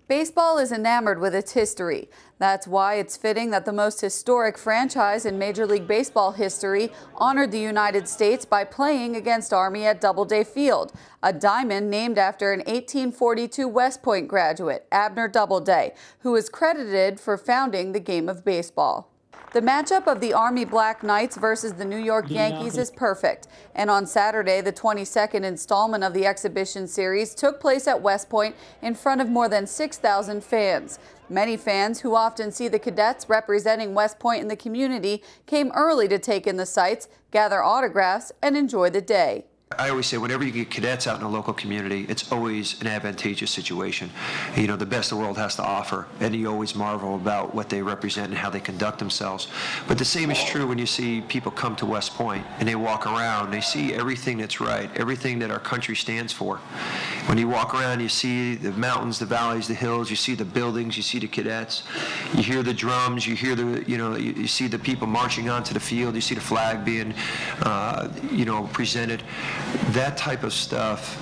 Baseball is enamored with its history. That's why it's fitting that the most historic franchise in Major League Baseball history honored the United States by playing against Army at Doubleday Field, a diamond named after an 1842 West Point graduate, Abner Doubleday, who is credited for founding the game of baseball. The matchup of the Army Black Knights versus the New York Yankees is perfect. And on Saturday, the 22nd installment of the exhibition series took place at West Point in front of more than 6,000 fans. Many fans who often see the cadets representing West Point in the community came early to take in the sights, gather autographs, and enjoy the day. I always say whenever you get cadets out in a local community, it's always an advantageous situation. You know, the best the world has to offer, and you always marvel about what they represent and how they conduct themselves. But the same is true when you see people come to West Point and they walk around, they see everything that's right, everything that our country stands for. When you walk around, you see the mountains, the valleys, the hills, you see the buildings, you see the cadets, you hear the drums, you hear the, you see the people marching onto the field, you see the flag being, presented. That type of stuff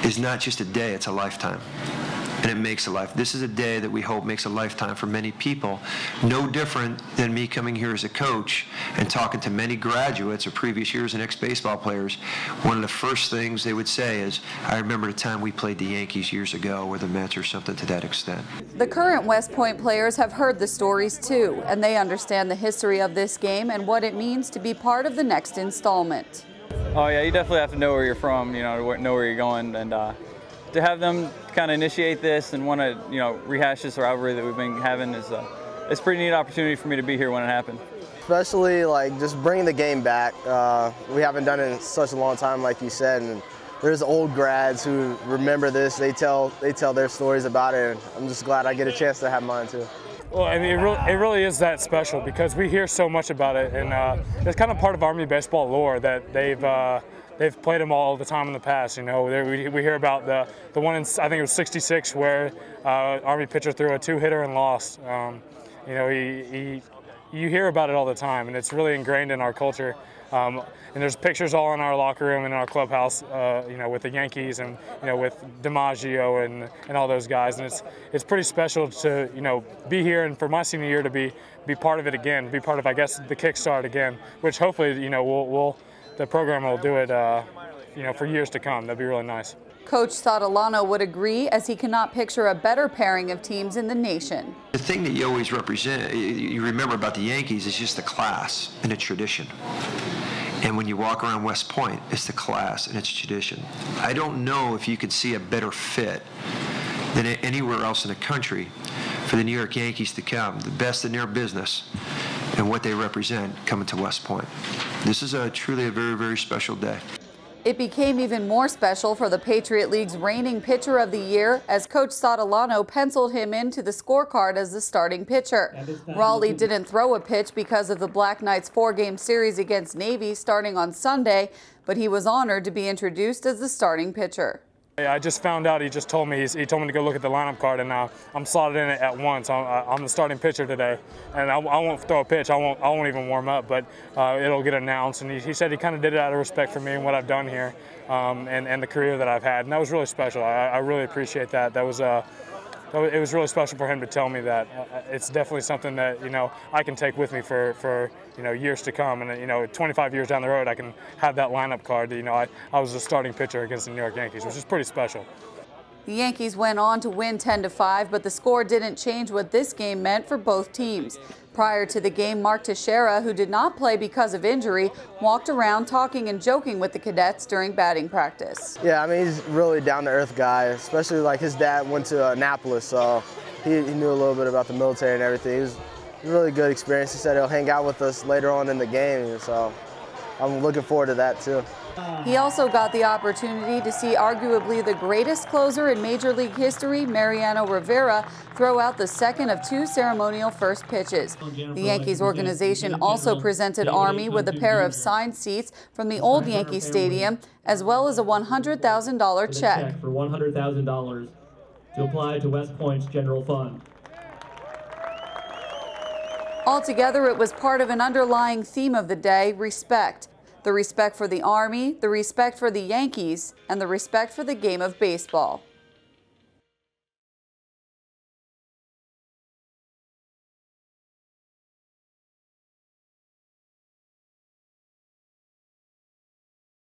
is not just a day, it's a lifetime. And it makes a life. This is a day that we hope makes a lifetime for many people. No different than me coming here as a coach and talking to many graduates of previous years and ex-baseball players. One of the first things they would say is, I remember the time we played the Yankees years ago, or the Mets, or something to that extent. The current West Point players have heard the stories too, and they understand the history of this game and what it means to be part of the next installment. Oh yeah, you definitely have to know where you're from, know where you're going, and to have them kind of initiate this and want to, rehash this rivalry that we've been having is it's a pretty neat opportunity for me to be here when it happened. Especially just bringing the game back. We haven't done it in such a long time, like you said, and there's old grads who remember this. They tell their stories about it, and I'm just glad I get a chance to have mine too. Well, I mean, it really is that special because we hear so much about it, and it's kind of part of Army baseball lore that they've played them all the time in the past. We hear about the one in, I think it was '66, where Army pitcher threw a two-hitter and lost. You hear about it all the time, and it's really ingrained in our culture. And there's pictures all in our locker room and in our clubhouse, with the Yankees and with DiMaggio and all those guys. And it's pretty special to be here, and for my senior year to be part of it again, be part of, I guess, the kickstart again, which hopefully the program will do it for years to come. That'd be really nice. Coach Sotolano would agree, as he cannot picture a better pairing of teams in the nation. The thing that you always you remember about the Yankees is just the class and the tradition. And when you walk around West Point, it's the class and it's tradition. I don't know if you could see a better fit than anywhere else in the country for the New York Yankees to come, the best in their business and what they represent coming to West Point. This is truly a very, very special day. It became even more special for the Patriot League's reigning pitcher of the year, as Coach Sotolano penciled him into the scorecard as the starting pitcher. Rowley didn't throw a pitch because of the Black Knights' 4-game series against Navy starting on Sunday, but he was honored to be introduced as the starting pitcher. I just found out, he just told me, he told me to go look at the lineup card, and I'm slotted in it at once. I'm the starting pitcher today, and I won't throw a pitch, I won't even warm up, but it'll get announced. And he said he kind of did it out of respect for me and what I've done here, and the career that I've had, and that was really special. I really appreciate that. It was really special for him to tell me that. It's definitely something that I can take with me for years to come, and 25 years down the road I can have that lineup card. I was a starting pitcher against the New York Yankees, which is pretty special. The Yankees went on to win 10-5, but the score didn't change what this game meant for both teams. Prior to the game, Mark Teixeira, who did not play because of injury, walked around talking and joking with the cadets during batting practice. Yeah, I mean, he's a really down-to-earth guy, especially like his dad went to Annapolis, so he knew a little bit about the military and everything. It was a really good experience. He said he'll hang out with us later on in the game, so I'm looking forward to that too. He also got the opportunity to see arguably the greatest closer in Major League history, Mariano Rivera, throw out the second of 2 ceremonial first pitches. The Yankees organization also presented Army with a pair of signed seats from the old Yankee Stadium, as well as a $100,000 check. For $100,000 to apply to West Point's general fund. Altogether, it was part of an underlying theme of the day: respect. The respect for the Army, the respect for the Yankees, and the respect for the game of baseball.